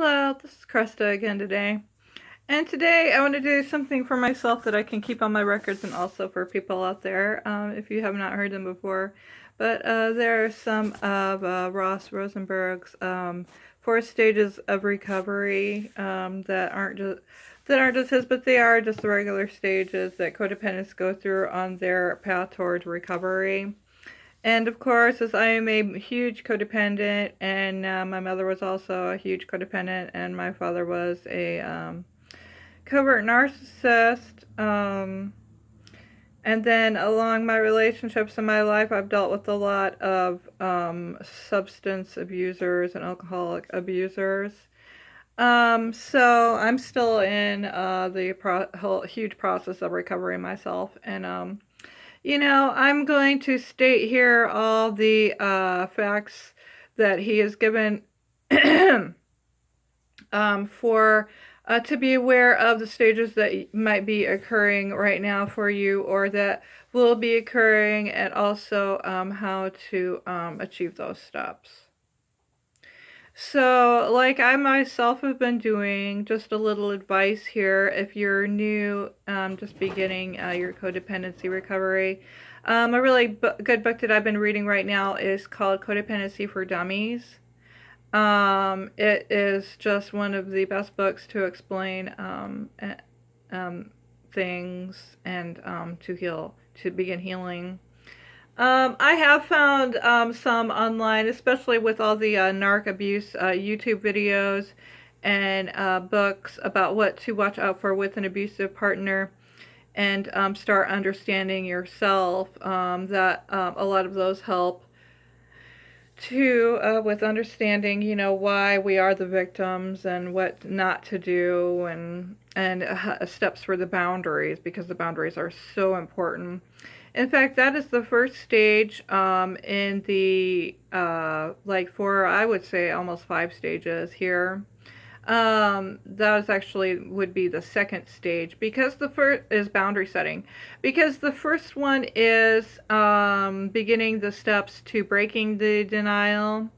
Hello, this is Krista again today. And today I want to do something for myself that I can keep on my records and also for people out there, if you have not heard them before. But there are some of Ross Rosenberg's 4 stages of recovery that aren't just his, but they are just the regular stages that codependents go through on their path towards recovery. And of course, as I am a huge codependent, and my mother was also a huge codependent, and my father was a covert narcissist. And then along my relationships in my life, I've dealt with a lot of substance abusers and alcoholic abusers. So I'm still in the whole huge process of recovery myself, and I'm going to state here all the facts that he has given for to be aware of the stages that might be occurring right now for you or that will be occurring, and also how to achieve those steps. So, like I myself have been doing, just a little advice here if you're new, just beginning your codependency recovery. A really good book that I've been reading right now is called Codependency for Dummies. It is just one of the best books to explain things and to begin healing. I have found some online, especially with all the narc abuse YouTube videos and books about what to watch out for with an abusive partner, and start understanding yourself. That a lot of those help too, with understanding, why we are the victims and what not to do, and steps for the boundaries, because the boundaries are so important. In fact, that is the first stage in the I would say almost 5 stages here. That is actually would be the second stage, because the first is boundary setting, because the first one is beginning the steps to breaking the denial.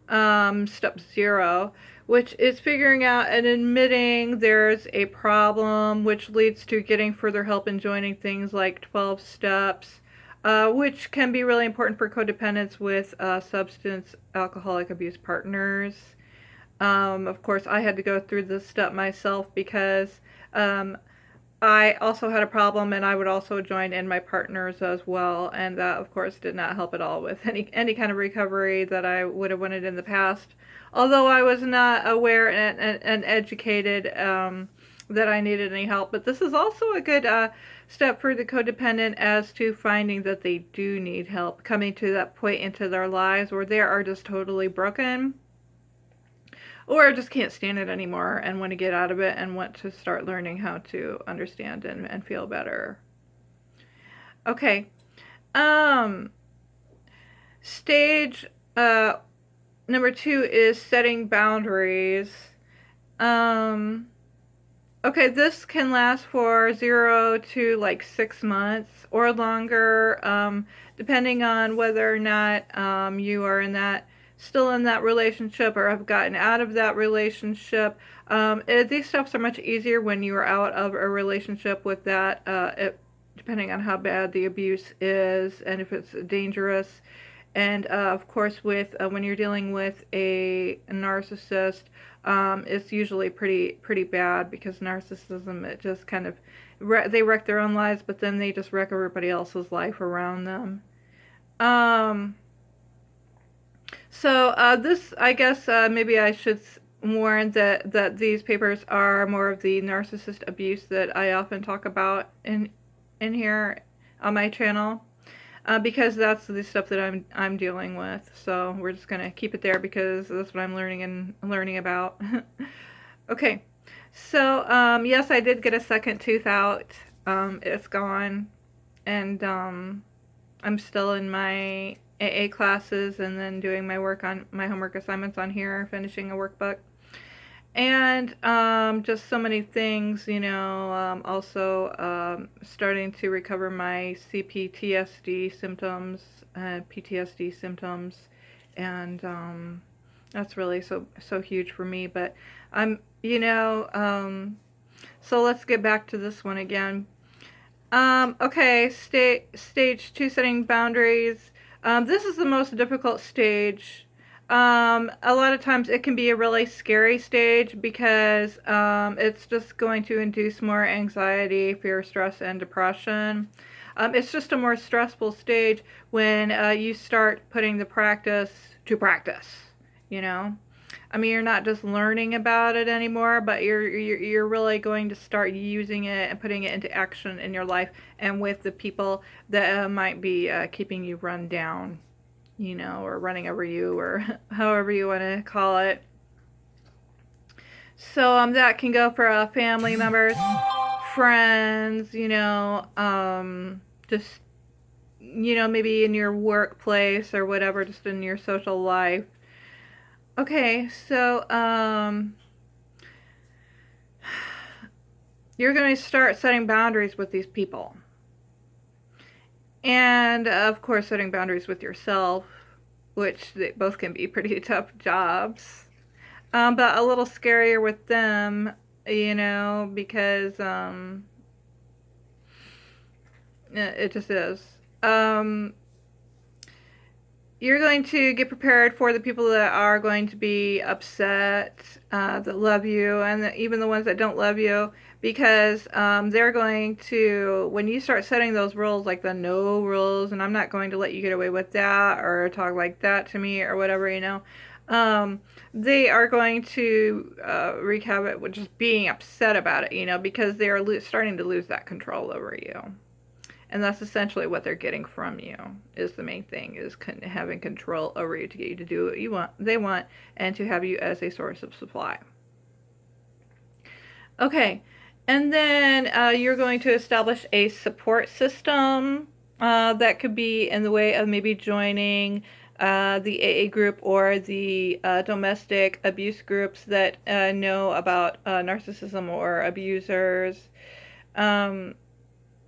Step 0, which is figuring out and admitting there's a problem, which leads to getting further help and joining things like 12 steps, which can be really important for codependents with substance alcoholic abuse partners. Of course, I had to go through this step myself because I also had a problem, and I would also join in my partners as well, and that of course did not help at all with any kind of recovery that I would have wanted in the past, although I was not aware and educated that I needed any help. But this is also a good step for the codependent as to finding that they do need help, coming to that point into their lives where they are just totally broken, or just can't stand it anymore and want to get out of it and want to start learning how to understand and feel better. Okay. Stage number 2 is setting boundaries. Okay, this can last for 0 to like 6 months or longer, depending on whether or not you are still in that relationship or have gotten out of that relationship. These steps are much easier when you are out of a relationship with that, depending on how bad the abuse is and if it's dangerous. And of course, with when you're dealing with a narcissist, it's usually pretty bad, because narcissism, it just kind of they wreck their own lives, but then they just wreck everybody else's life around them. So this, I guess, maybe I should warn that these papers are more of the narcissist abuse that I often talk about in here on my channel, because that's the stuff that I'm dealing with. So we're just gonna keep it there because that's what I'm learning about. Okay, so yes, I did get a second tooth out. It's gone, and I'm still in my AA classes and then doing my work on my homework assignments on here, finishing a workbook, and just so many things, also starting to recover my CPTSD symptoms, PTSD symptoms, and That's really so huge for me. But I'm, so let's get back to this one again. Okay, stage 2, setting boundaries. This is the most difficult stage. A lot of times it can be a really scary stage because it's just going to induce more anxiety, fear, stress, and depression. It's just a more stressful stage when you start putting the practice to practice, you know? I mean, you're not just learning about it anymore, but you're really going to start using it and putting it into action in your life and with the people that might be keeping you run down, or running over you, or however you want to call it. So that can go for family members, friends, just maybe in your workplace or whatever, just in your social life. Okay, so you're going to start setting boundaries with these people. And of course, setting boundaries with yourself, which they both can be pretty tough jobs. But a little scarier with them, because it just is. You're going to get prepared for the people that are going to be upset, that love you, and even the ones that don't love you, because they're going to, when you start setting those rules, like the no rules, and I'm not going to let you get away with that, or talk like that to me, or whatever, they are going to wreak havoc with just being upset about it, because they are starting to lose that control over you. And that's essentially what they're getting from you, is the main thing, is having control over you to get you to do what they want, and to have you as a source of supply. Okay, and then you're going to establish a support system that could be in the way of maybe joining the AA group or the domestic abuse groups that know about narcissism or abusers.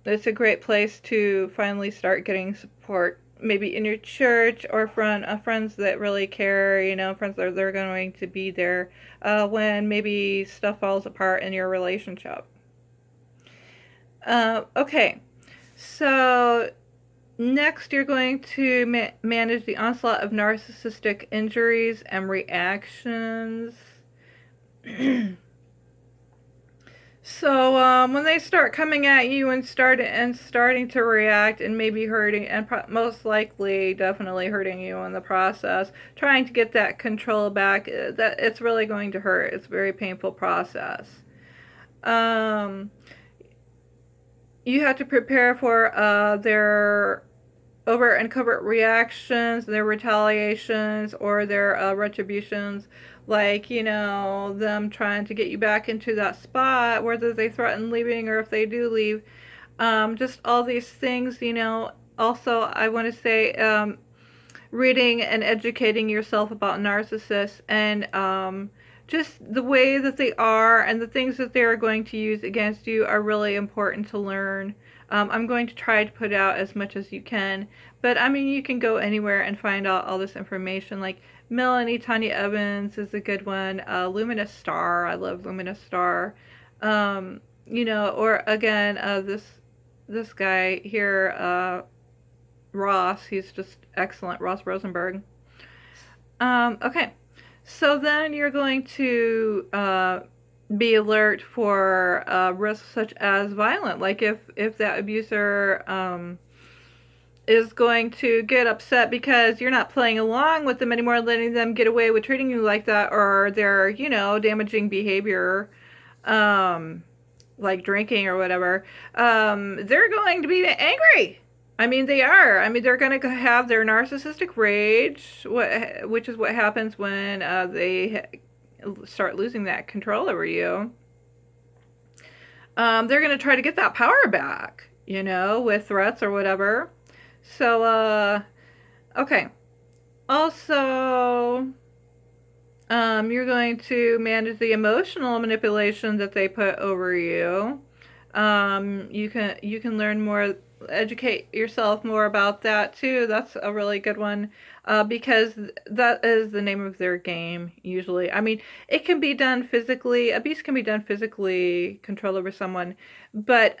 It's a great place to finally start getting support, maybe in your church or from friends that really care, friends that they're going to be there when maybe stuff falls apart in your relationship. Okay, so next you're going to manage the onslaught of narcissistic injuries and reactions. So when they start coming at you and starting to react and maybe hurting, and most likely definitely hurting you in the process, trying to get that control back, that it's really going to hurt. It's a very painful process. You have to prepare for their overt and covert reactions, their retaliations, or their retributions, like, them trying to get you back into that spot, whether they threaten leaving or if they do leave. Just all these things, Also, I want to say, reading and educating yourself about narcissists, and just the way that they are and the things that they are going to use against you are really important to learn. I'm going to try to put out as much as you can, but I mean, you can go anywhere and find out all this information. Like Melanie Tanya Evans is a good one. Luminous Star, I love Luminous Star. Or again, this guy here, Ross, he's just excellent, Ross Rosenberg. Okay, so then you're going to be alert for risks such as violent, like if that abuser is going to get upset because you're not playing along with them anymore, letting them get away with treating you like that, or their damaging behavior, like drinking or whatever, they're going to be angry. I mean, they are. I mean, they're going to have their narcissistic rage, which is what happens when they start losing that control over you. They're going to try to get that power back, with threats or whatever. So, okay. Also, you're going to manage the emotional manipulation that they put over you. You can learn more educate yourself more about that too. That's a really good one, because that is the name of their game usually. I mean, it can be done physically. Abuse can be done physically, control over someone, but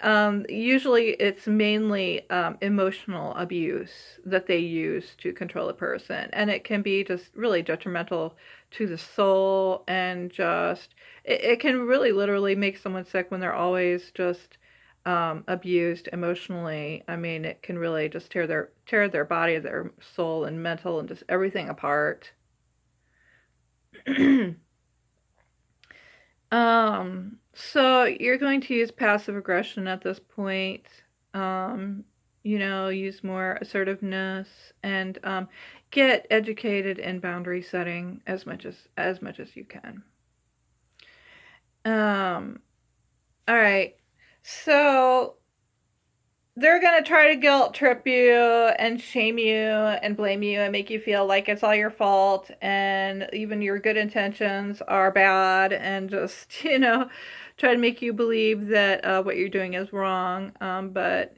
usually it's mainly emotional abuse that they use to control a person, and it can be just really detrimental to the soul, and just it can really literally make someone sick when they're always just abused emotionally. I mean, it can really just tear their body, their soul, and mental, and just everything apart. So you're going to use passive aggression at this point. Um, use more assertiveness, and get educated in boundary setting as much as you can. All right. So they're going to try to guilt trip you and shame you and blame you and make you feel like it's all your fault, and even your good intentions are bad, and just, try to make you believe that what you're doing is wrong. But,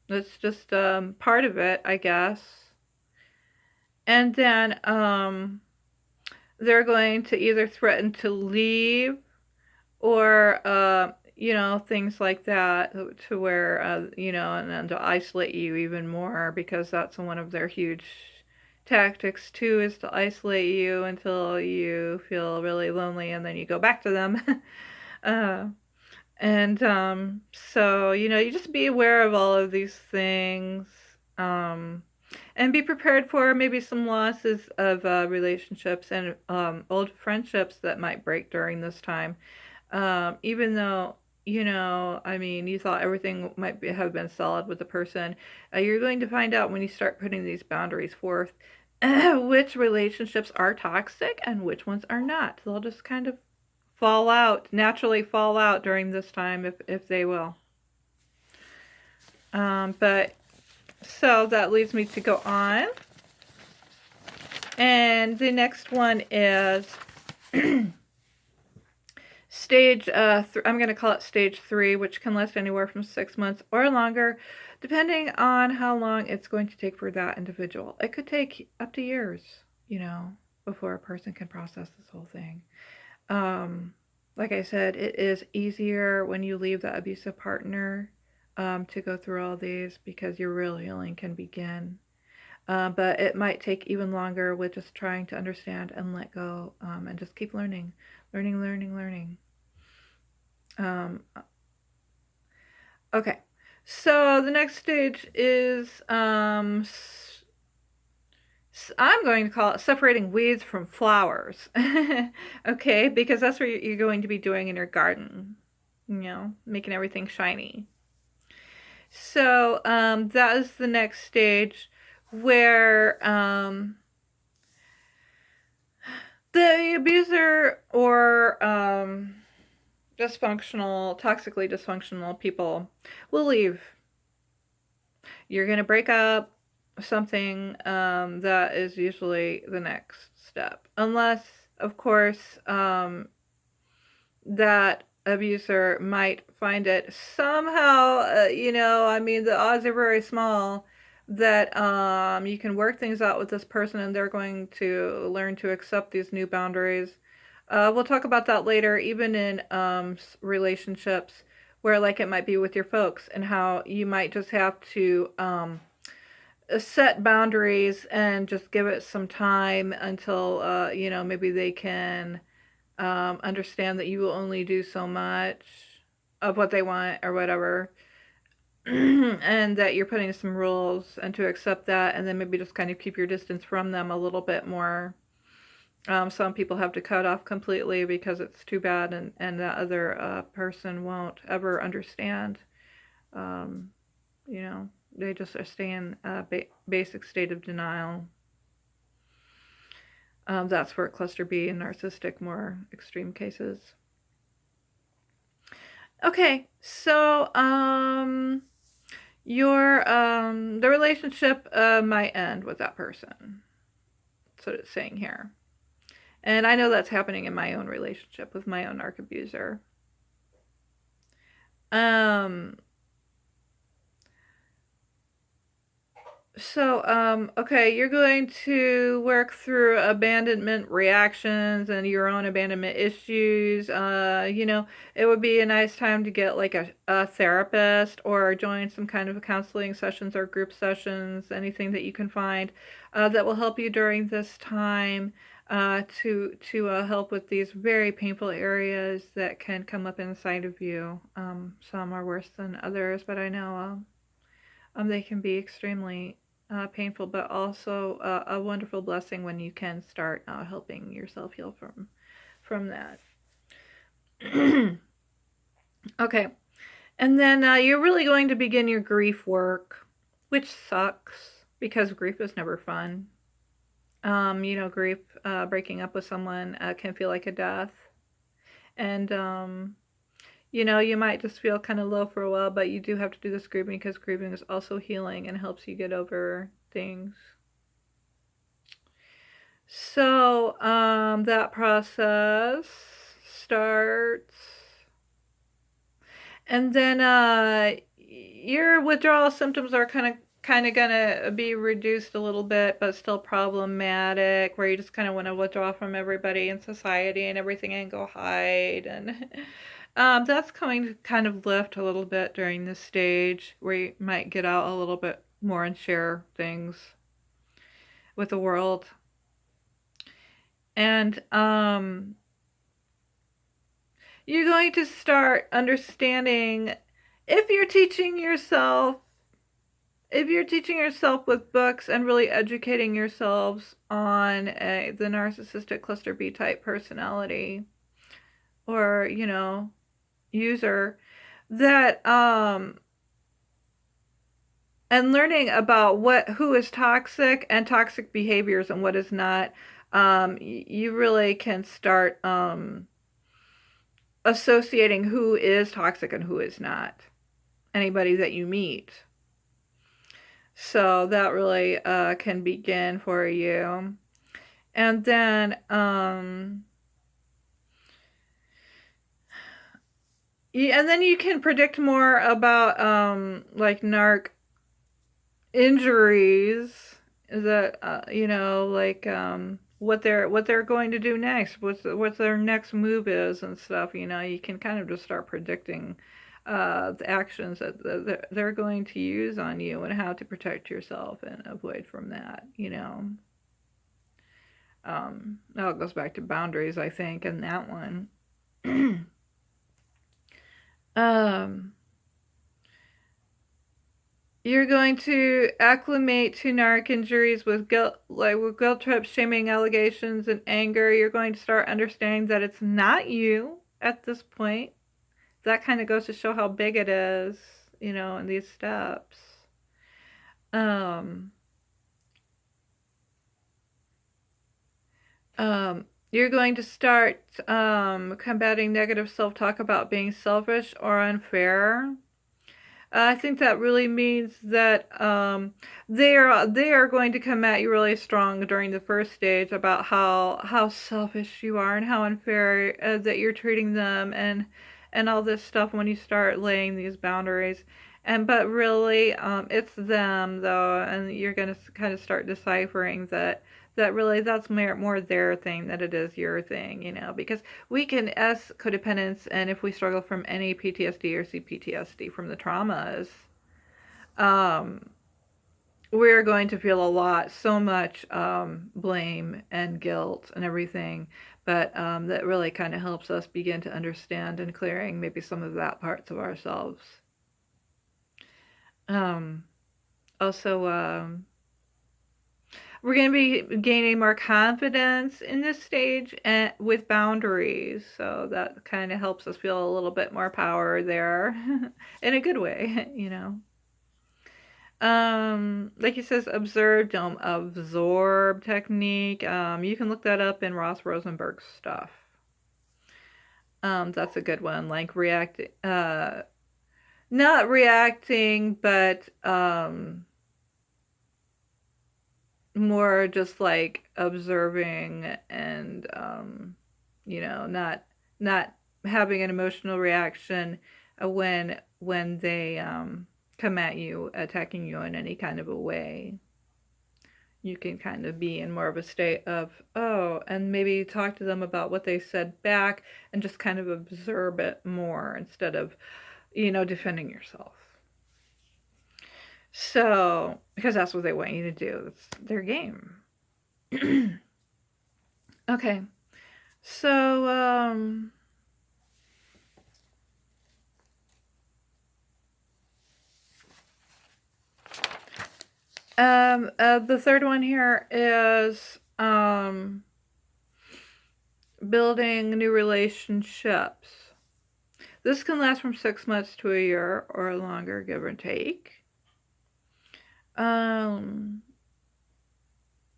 that's just part of it, I guess. And then they're going to either threaten to leave, or things like that, to where and then to isolate you even more, because that's one of their huge tactics too, is to isolate you until you feel really lonely, and then you go back to them. uh, and so you just be aware of all of these things, and be prepared for maybe some losses of relationships and old friendships that might break during this time. Even though, I mean, you thought everything have been solid with the person, you're going to find out when you start putting these boundaries forth which relationships are toxic and which ones are not. They'll just kind of naturally fall out during this time, if they will. But so that leads me to go on. And the next one is stage, I'm going to call it stage 3, which can last anywhere from 6 months or longer, depending on how long it's going to take for that individual. It could take up to years, before a person can process this whole thing. Like I said, it is easier when you leave the abusive partner, to go through all these, because your real healing can begin. But it might take even longer with just trying to understand and let go, and just keep learning. Okay, so the next stage is, I'm going to call it separating weeds from flowers. Okay, because that's what you're going to be doing in your garden, making everything shiny. So that is the next stage, where the abuser or toxically dysfunctional people will leave. You're going to break up something, that is usually the next step. Unless, of course, that abuser might find it somehow, I mean, the odds are very small that you can work things out with this person, and they're going to learn to accept these new boundaries. We'll talk about that later, even in relationships where, like, it might be with your folks, and how you might just have to set boundaries and just give it some time until, maybe they can understand that you will only do so much of what they want or whatever. And that you're putting some rules, and to accept that, and then maybe just kind of keep your distance from them a little bit more. Some people have to cut off completely because it's too bad, and the other person won't ever understand. They just stay in a basic state of denial. That's for cluster B and narcissistic, more extreme cases. Okay, so the relationship might end with that person. That's what it's saying here. And I know that's happening in my own relationship with my own narc abuser. So, okay, you're going to work through abandonment reactions and your own abandonment issues. It would be a nice time to get like a therapist or join some kind of counseling sessions or group sessions, anything that you can find that will help you during this time to help with these very painful areas that can come up inside of you. Some are worse than others, but I know they can be extremely painful, but also a wonderful blessing when you can start helping yourself heal from that. Okay, and then you're really going to begin your grief work, which sucks because grief is never fun. Grief, breaking up with someone can feel like a death, and you might just feel kind of low for a while, but you do have to do this grieving because grieving is also healing and helps you get over things. So that process starts, and then your withdrawal symptoms are kind of gonna be reduced a little bit, but still problematic. Where you just kind of want to withdraw from everybody in society and everything and go hide, and that's going to kind of lift a little bit during this stage, where you might get out a little bit more and share things with the world. And you're going to start understanding if you're teaching yourself with books and really educating yourselves on the narcissistic cluster B type personality or user, that and learning about who is toxic and toxic behaviors and what is not, you really can start associating who is toxic and who is not, anybody that you meet. So that really can begin for you. And then you can predict more about like narc injuries, that what they're going to do next, what their next move is and stuff. You can kind of just start predicting the actions that they're going to use on you and how to protect yourself and avoid from that. Now it goes back to boundaries, I think, in that one. um, You're going to acclimate to narc injuries with guilt, like with guilt trips, shaming, allegations, and anger. You're going to start understanding that it's not you at this point. That kind of goes to show how big it is, in these steps. Um, you're going to start combating negative self-talk about being selfish or unfair. I think that really means that they are going to come at you really strong during the first stage about how selfish you are and how unfair that you're treating them, and all this stuff when you start laying these boundaries. But really, it's them though, and you're going to kind of start deciphering that really that's more their thing than it is your thing, because we can, as codependents, and if we struggle from any PTSD or CPTSD from the traumas, um, we're going to feel so much blame and guilt and everything, but that really kind of helps us begin to understand and clearing maybe some of that parts of ourselves. Also, we're going to be gaining more confidence in this stage and with boundaries. So that kind of helps us feel a little bit more power there in a good way, Like he says, observe, don't absorb technique. You can look that up in Ross Rosenberg's stuff. That's a good one. Like not reacting, but more just like observing and not having an emotional reaction when they come at you, attacking you in any kind of a way. you can kind of be in more of a state of, oh, and maybe talk to them about what they said back and just kind of observe it more instead of, defending yourself. So, because that's what they want you to do, it's their game. Okay, so, the third one here is building new relationships. This can last from 6 months to a year or longer, give or take.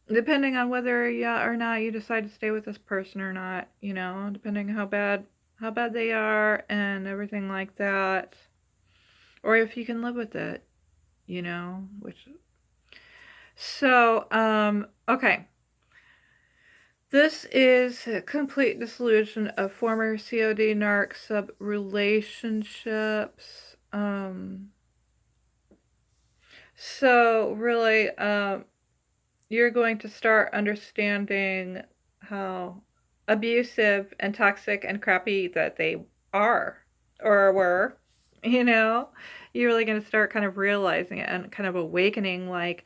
Depending on whether or not you decide to stay with this person or not, depending how bad they are and everything like that, or if you can live with it, which. So, okay. This is a complete dissolution of former COD narc sub relationships. So really, you're going to start understanding how abusive and toxic and crappy that they are or were. You're really going to start kind of realizing it and kind of awakening, like,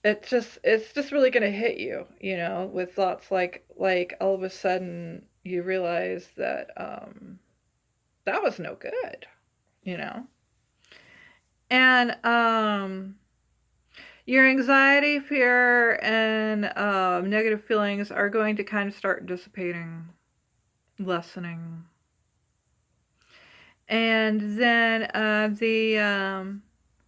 it's just really going to hit you, with thoughts like all of a sudden you realize that that was no good, and your anxiety, fear, and negative feelings are going to kind of start dissipating, lessening. And then the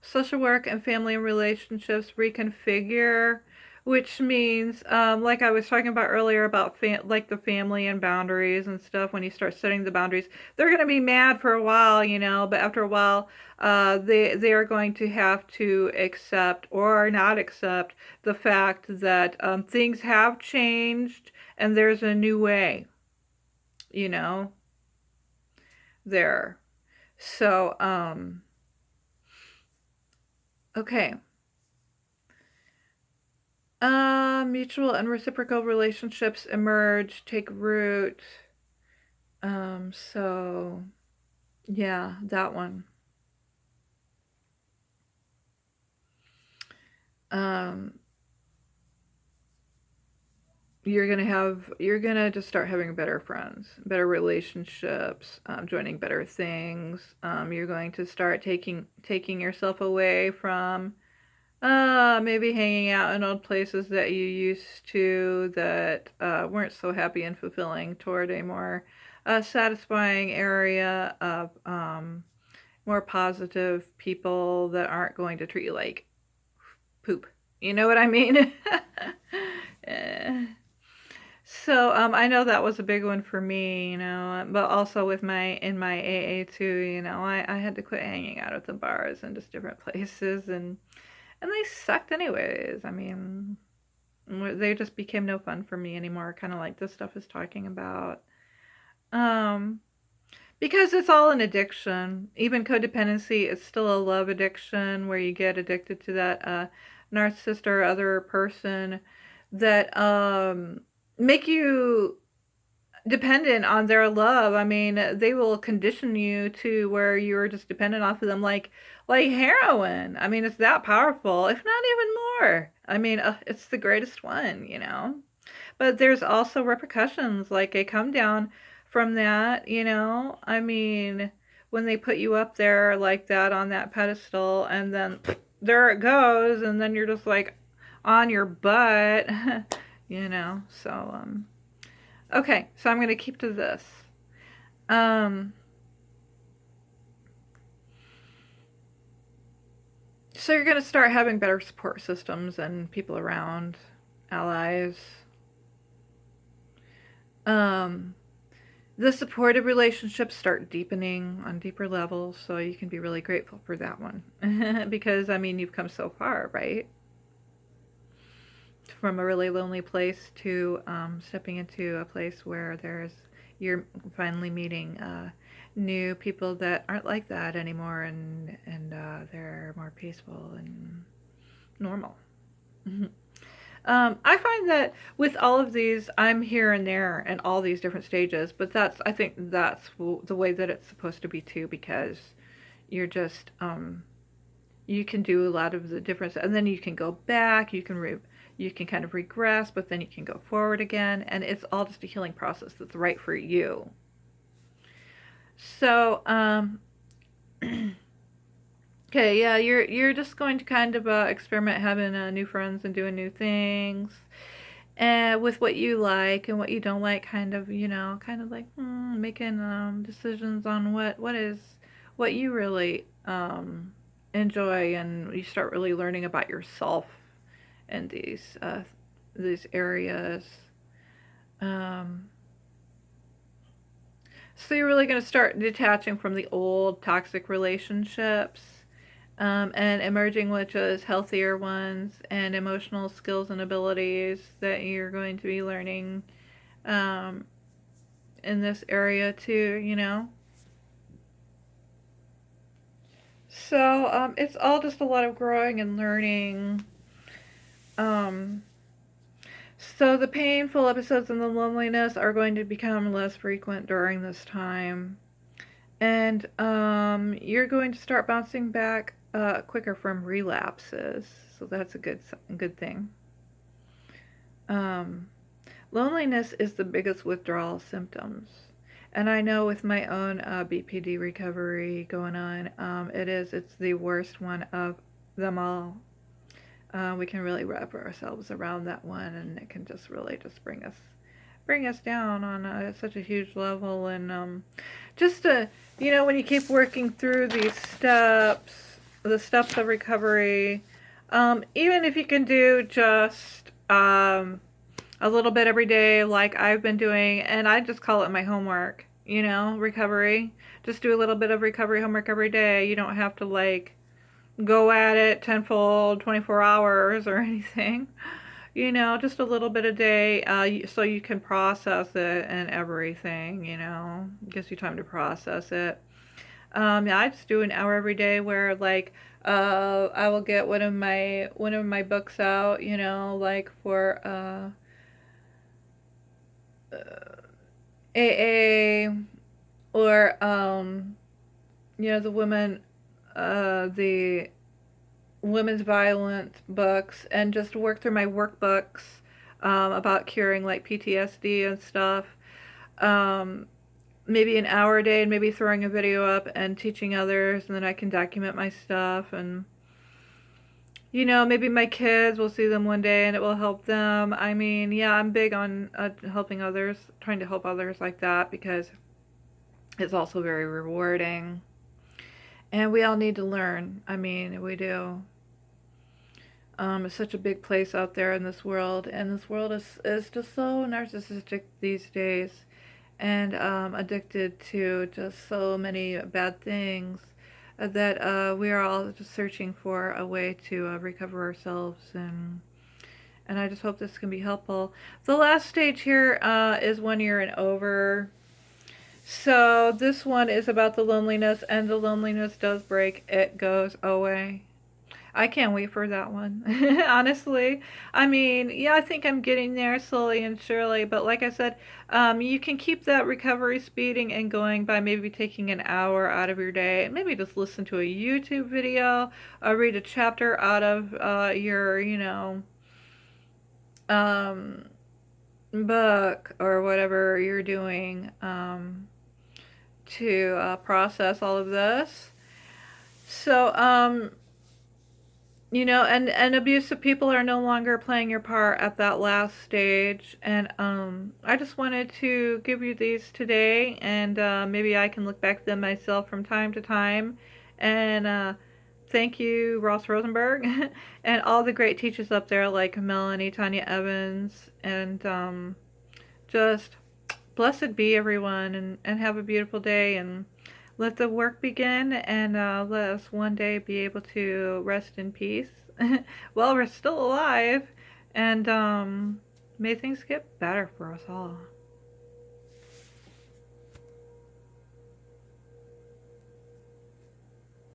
social work and family relationships reconfigure, which means, like I was talking about earlier about like the family and boundaries and stuff. When you start setting the boundaries, they're going to be mad for a while, but after a while, they are going to have to accept or not accept the fact that things have changed and there's a new way, there. So, okay. Mutual and reciprocal relationships emerge, take root. So, yeah, that one. You're gonna just start having better friends, better relationships, joining better things. You're going to start taking yourself away from maybe hanging out in old places that you used to that weren't so happy and fulfilling, toward a more satisfying area of more positive people that aren't going to treat you like poop. You know what I mean? So I know that was a big one for me, but also with in my AA too, I had to quit hanging out at the bars and just different places, and they sucked anyways. I mean, they just became no fun for me anymore, kind of like this stuff is talking about. Because it's all an addiction. Even codependency is still a love addiction where you get addicted to that narcissist or other person that make you dependent on their love. I mean, they will condition you to where you're just dependent off of them, like heroin. I mean, it's that powerful, if not even more. I mean, it's the greatest one, But there's also repercussions, like a come down from that, I mean, when they put you up there like that on that pedestal, and then there it goes, and then you're just like on your butt, So, okay, so I'm going to keep to this. So you're going to start having better support systems and people around, allies. The supportive relationships start deepening on deeper levels, so you can be really grateful for that one. Because, I mean, you've come so far, right? From a really lonely place to stepping into a place where you're finally meeting new people that aren't like that anymore, and they're more peaceful and normal. Mhm. I find that with all of these, I'm here and there in all these different stages, but I think that's the way that it's supposed to be too, because you're just, you can do a lot of the difference, and then you can go back, you can kind of regress, but then you can go forward again, and it's all just a healing process that's right for you. So, okay, yeah, you're just going to kind of experiment having new friends and doing new things, and with what you like and what you don't like, kind of, kind of like making decisions on what you really enjoy, and you start really learning about yourself in these areas. Um, so you're really going to start detaching from the old toxic relationships, and emerging with just healthier ones and emotional skills and abilities that you're going to be learning um, in this area too. So it's all just a lot of growing and learning. Um, so the painful episodes and the loneliness are going to become less frequent during this time. And you're going to start bouncing back quicker from relapses. So that's a good thing. Um, Loneliness is the biggest withdrawal symptoms. And I know with my own BPD recovery going on, it's the worst one of them all. We can really wrap ourselves around that one, and it can just really just bring us down on such a huge level. And just to, when you keep working through these the steps of recovery, even if you can do just a little bit every day, like I've been doing, and I just call it my homework, recovery. Just do a little bit of recovery homework every day. You don't have to like go at it tenfold, 24 hours or anything. Just a little bit a day, so you can process it and everything. Gives you time to process it. Yeah, I just do an hour every day where like I will get one of my books out, like for AA, or the women's violence books, and just work through my workbooks about curing like PTSD and stuff. Um, Maybe an hour a day, and maybe throwing a video up and teaching others, and then I can document my stuff. And maybe my kids will see them one day and it will help them. I mean, yeah, I'm big on helping others, trying to help others like that, because it's also very rewarding. And we all need to learn. I mean, we do. It's such a big place out there in this world, and this world is just so narcissistic these days, and addicted to just so many bad things, that we are all just searching for a way to recover ourselves, and I just hope this can be helpful. The last stage here is 1 year and over. So this one is about the loneliness, and the loneliness does break. It goes away. I can't wait for that one. Honestly, I mean, yeah, I think I'm getting there slowly and surely. But like I said, you can keep that recovery speeding and going by maybe taking an hour out of your day, and maybe just listen to a YouTube video, or read a chapter out of your, um, book, or whatever you're doing, to process all of this. So, and abusive people are no longer playing your part at that last stage. And I just wanted to give you these today, and maybe I can look back at them myself from time to time. And thank you, Ross Rosenberg, and all the great teachers up there like Melanie, Tanya Evans, and just blessed be everyone, and have a beautiful day, and let the work begin, and let us one day be able to rest in peace while we're still alive, and may things get better for us all.